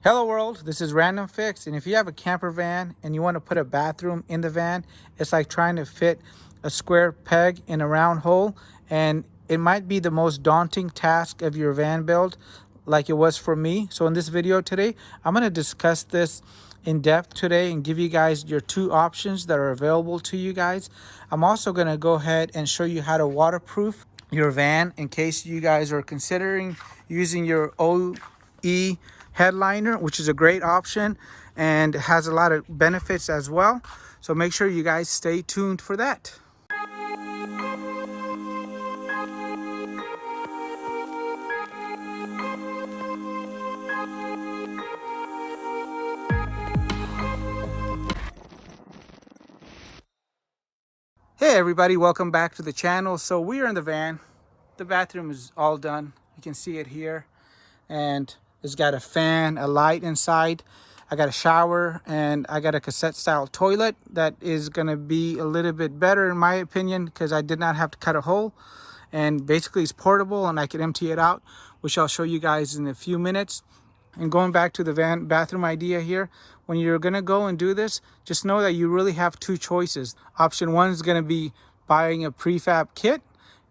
Hello world, this is Random Fix, and if you have a camper van and you want to put a bathroom in the van, it's like trying to fit a square peg in a round hole, and it might be the most daunting task of your van build like it was for me. So in this video today, I'm going to discuss this in depth today and give you guys your two options that are available to you guys. I'm also going to go ahead and show you how to waterproof your van in case you guys are considering using your OE headliner, which is a great option and has a lot of benefits as well. So make sure you guys stay tuned for that. Hey everybody, welcome back to the channel. So we are in the van. The bathroom is all done. You can see it here, and it's got a fan, a light inside. I got a shower, and I got a cassette style toilet that is gonna be a little bit better in my opinion because I did not have to cut a hole, and basically it's portable and I can empty it out, which I'll show you guys in a few minutes. And going back to the van bathroom idea here, when you're gonna go and do this, just know that you really have two choices. Option one is gonna be buying a prefab kit,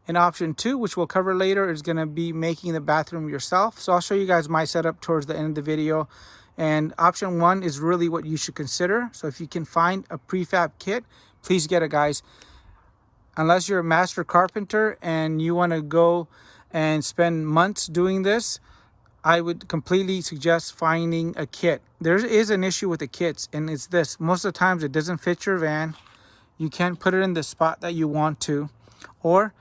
and option two, which we'll cover later, is gonna be making the bathroom yourself. So I'll show you guys my setup towards the end of the video. And option one is really what you should consider. So if you can find a prefab kit, please get it, guys. Unless you're a master carpenter and you wanna go and spend months doing this, I would completely suggest finding a kit. There is an issue with the kits, and it's this. Most of the times it doesn't fit your van. You can't put it in the spot that you want to, or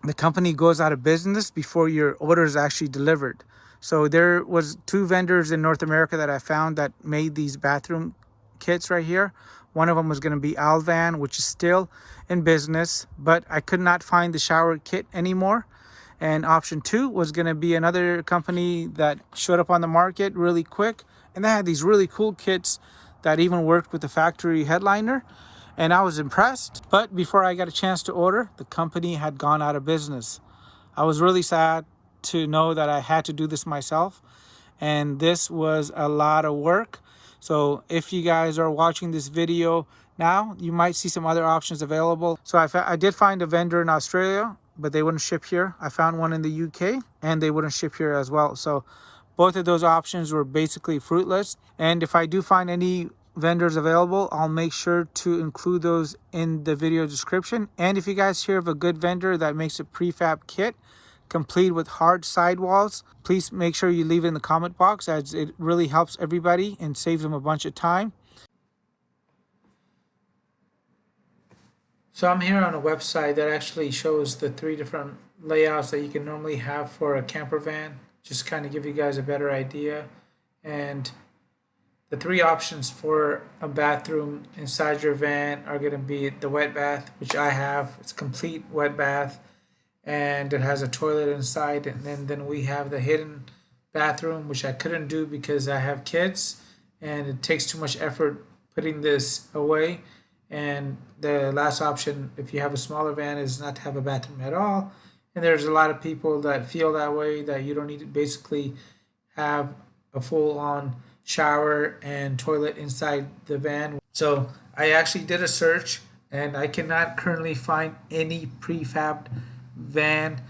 the company goes out of business before your order is actually delivered. So there was two vendors in North America that I found that made these bathroom kits right here. One of them was going to be Alvan, which is still in business, but I could not find the shower kit anymore. And option two was going to be another company that showed up on the market really quick, and they had these really cool kits that even worked with the factory headliner, and I was impressed. But before I got a chance to order, the company had gone out of business. I was really sad to know that I had to do this myself, and this was a lot of work. So if you guys are watching this video now, you might see some other options available. So I did find a vendor in Australia, but they wouldn't ship here. I found one in the UK, and they wouldn't ship here as well. So both of those options were basically fruitless. And if I do find any vendors available, I'll make sure to include those in the video description. And if you guys hear of a good vendor that makes a prefab kit complete with hard sidewalls, please make sure you leave it in the comment box, as it really helps everybody and saves them a bunch of time. So I'm here on a website that actually shows the three different layouts that you can normally have for a camper van, just kind of give you guys a better idea. And the three options for a bathroom inside your van are going to be the wet bath, which I have. It's a complete wet bath, and it has a toilet inside. And then we have the hidden bathroom, which I couldn't do because I have kids, and it takes too much effort putting this away. And the last option, if you have a smaller van, is not to have a bathroom at all. And there's a lot of people that feel that way, that you don't need to basically have a full-on shower and toilet inside the van. So I actually did a search, and I cannot currently find any prefab van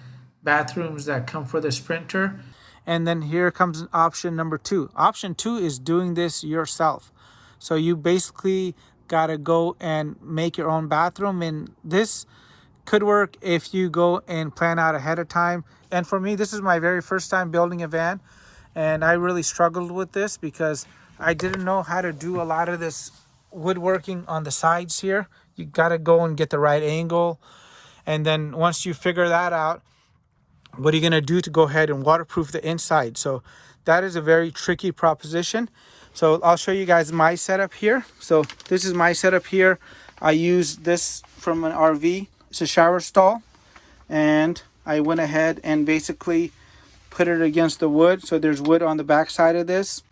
bathrooms that come for the Sprinter. And then here comes option number two. Option two is doing this yourself. So you basically gotta go and make your own bathroom, and this could work if you go and plan out ahead of time. And for me, this is my very first time building a van, and I really struggled with this because I didn't know how to do a lot of this woodworking on the sides here. You gotta go and get the right angle, and then once you figure that out, what are you gonna do to go ahead and waterproof the inside? So that is a very tricky proposition. So I'll show you guys my setup here. So this is my setup here. I used this from an RV. It's a shower stall, and I went ahead and basically put it against the wood. So there's wood on the back side of this,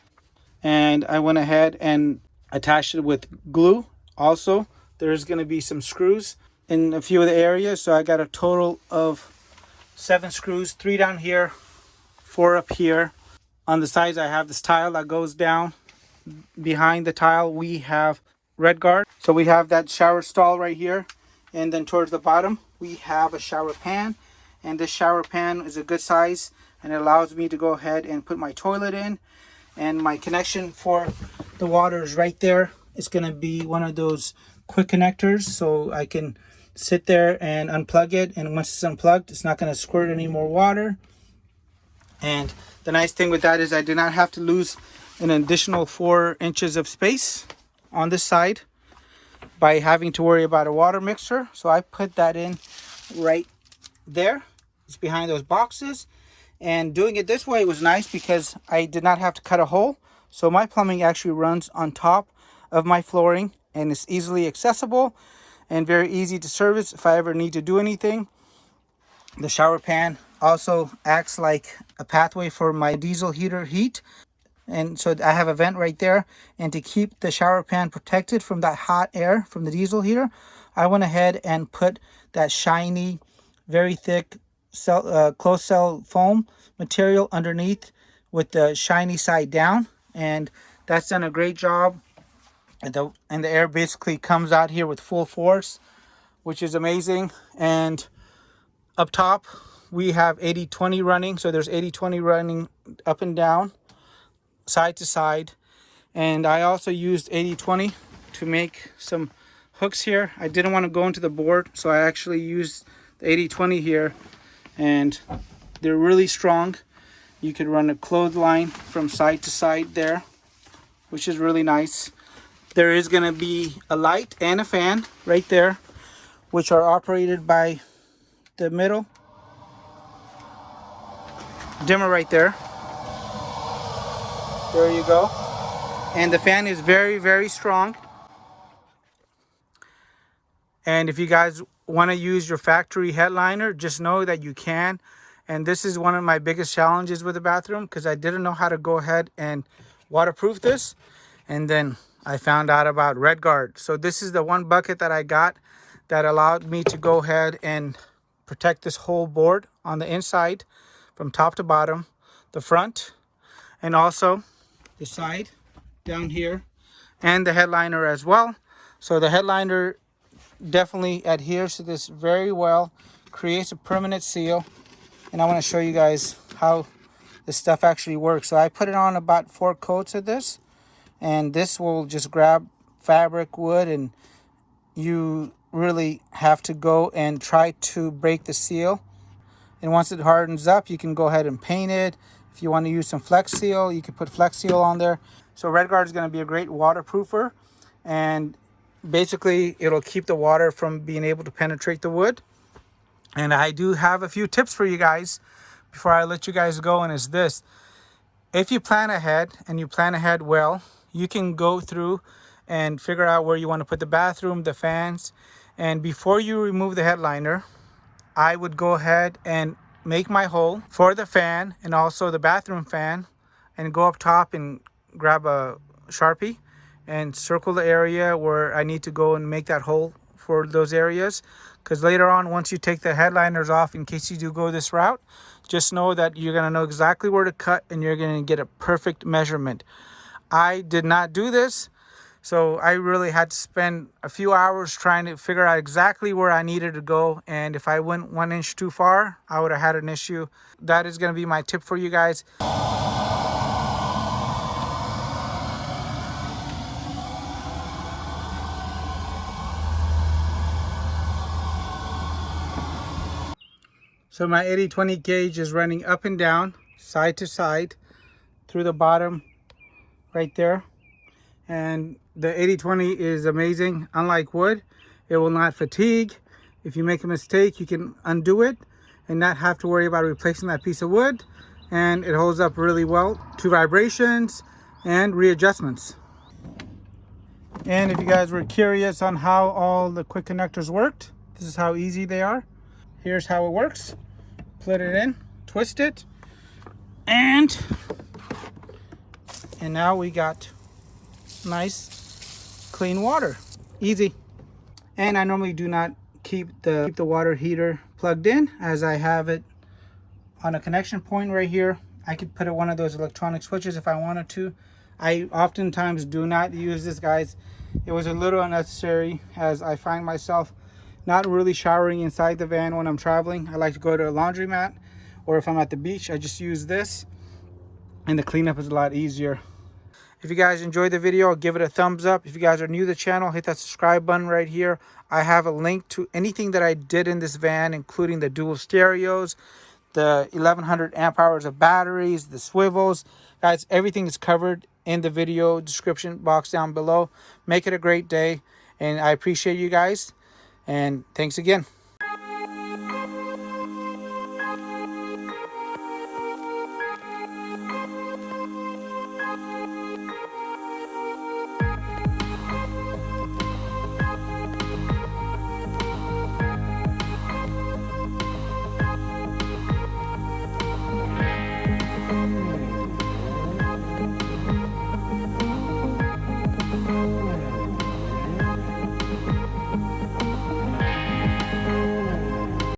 and I went ahead and attached it with glue. Also, there's going to be some screws in a few of the areas. So I got a total of 7 screws, 3 down here, 4 up here, On the sides, I have this tile that goes down. Behind the tile, we have red guard. So we have that shower stall right here. And then towards the bottom, we have a shower pan. And this shower pan is a good size, and it allows me to go ahead and put my toilet in. And my connection for the water is right there. It's going to be one of those quick connectors, so I can sit there and unplug it. And once it's unplugged, it's not going to squirt any more water. And the nice thing with that is I do not have to lose an additional 4 inches of space on this side by having to worry about a water mixer. So I put that in right there. It's behind those boxes. And doing it this way was nice because I did not have to cut a hole. So my plumbing actually runs on top of my flooring, and it's easily accessible and very easy to service if I ever need to do anything. The shower pan also acts like a pathway for my diesel heater heat. And so I have a vent right there. And to keep the shower pan protected from that hot air from the diesel heater, I went ahead and put that shiny, very thick closed cell foam material underneath with the shiny side down. And that's done a great job. And the air basically comes out here with full force, which is amazing. And up top, we have 80-20 running. So there's 80-20 running up and down, side to side. And I also used 80-20 to make some hooks here. I didn't want to go into the board, so I actually used the 80-20 here. And they're really strong. You could run a clothesline from side to side there, which is really nice. There is going to be a light and a fan right there, which are operated by the middle dimmer right there. There you go. And the fan is very, very strong. And if you guys want to use your factory headliner, just know that you can. And this is one of my biggest challenges with the bathroom, because I didn't know how to go ahead and waterproof this. And then I found out about Red Guard. So this is the one bucket that I got that allowed me to go ahead and protect this whole board on the inside from top to bottom, the front, and also the side down here, and the headliner as well. So the headliner definitely adheres to this very well, creates a permanent seal. And I want to show you guys how this stuff actually works. So I put it on about 4 coats of this, and this will just grab fabric, wood, and you really have to go and try to break the seal. And once it hardens up, you can go ahead and paint it. If you want to use some Flex Seal, you can put Flex Seal on there. So Red Guard is going to be a great waterproofer, and basically it'll keep the water from being able to penetrate the wood. And I do have a few tips for you guys before I let you guys go, and it's this. If you plan ahead, and you plan ahead well, you can go through and figure out where you want to put the bathroom, the fans. And before you remove the headliner, I would go ahead and make my hole for the fan and also the bathroom fan, and go up top and grab a Sharpie and circle the area where I need to go and make that hole for those areas. Because later on, once you take the headliners off, in case you do go this route, just know that you're going to know exactly where to cut, and you're going to get a perfect measurement. I did not do this, so I really had to spend a few hours trying to figure out exactly where I needed to go. And if I went 1 inch too far, I would have had an issue. That is going to be my tip for you guys. So my 80-20 gauge is running up and down, side to side, through the bottom right there. And the 80-20 is amazing. Unlike wood, it will not fatigue. If you make a mistake, you can undo it and not have to worry about replacing that piece of wood. And it holds up really well to vibrations and readjustments. And if you guys were curious on how all the quick connectors worked, this is how easy they are. Here's how it works. Put it in, twist it, and now we got nice clean water. Easy. And I normally do not keep the water heater plugged in, as I have it on a connection point right here. I could put one of those electronic switches if I wanted to. I oftentimes do not use this, guys. It was a little unnecessary, as I find myself not really showering inside the van when I'm traveling. I like to go to a laundromat, or if I'm at the beach, I just use this, and the cleanup is a lot easier. If you guys enjoyed the video, give it a thumbs up. If you guys are new to the channel, hit that subscribe button right here. I have a link to anything that I did in this van, including the dual stereos, the 1100 amp hours of batteries, the swivels. Guys, everything is covered in the video description box down below. Make it a great day, and I appreciate you guys, and thanks again.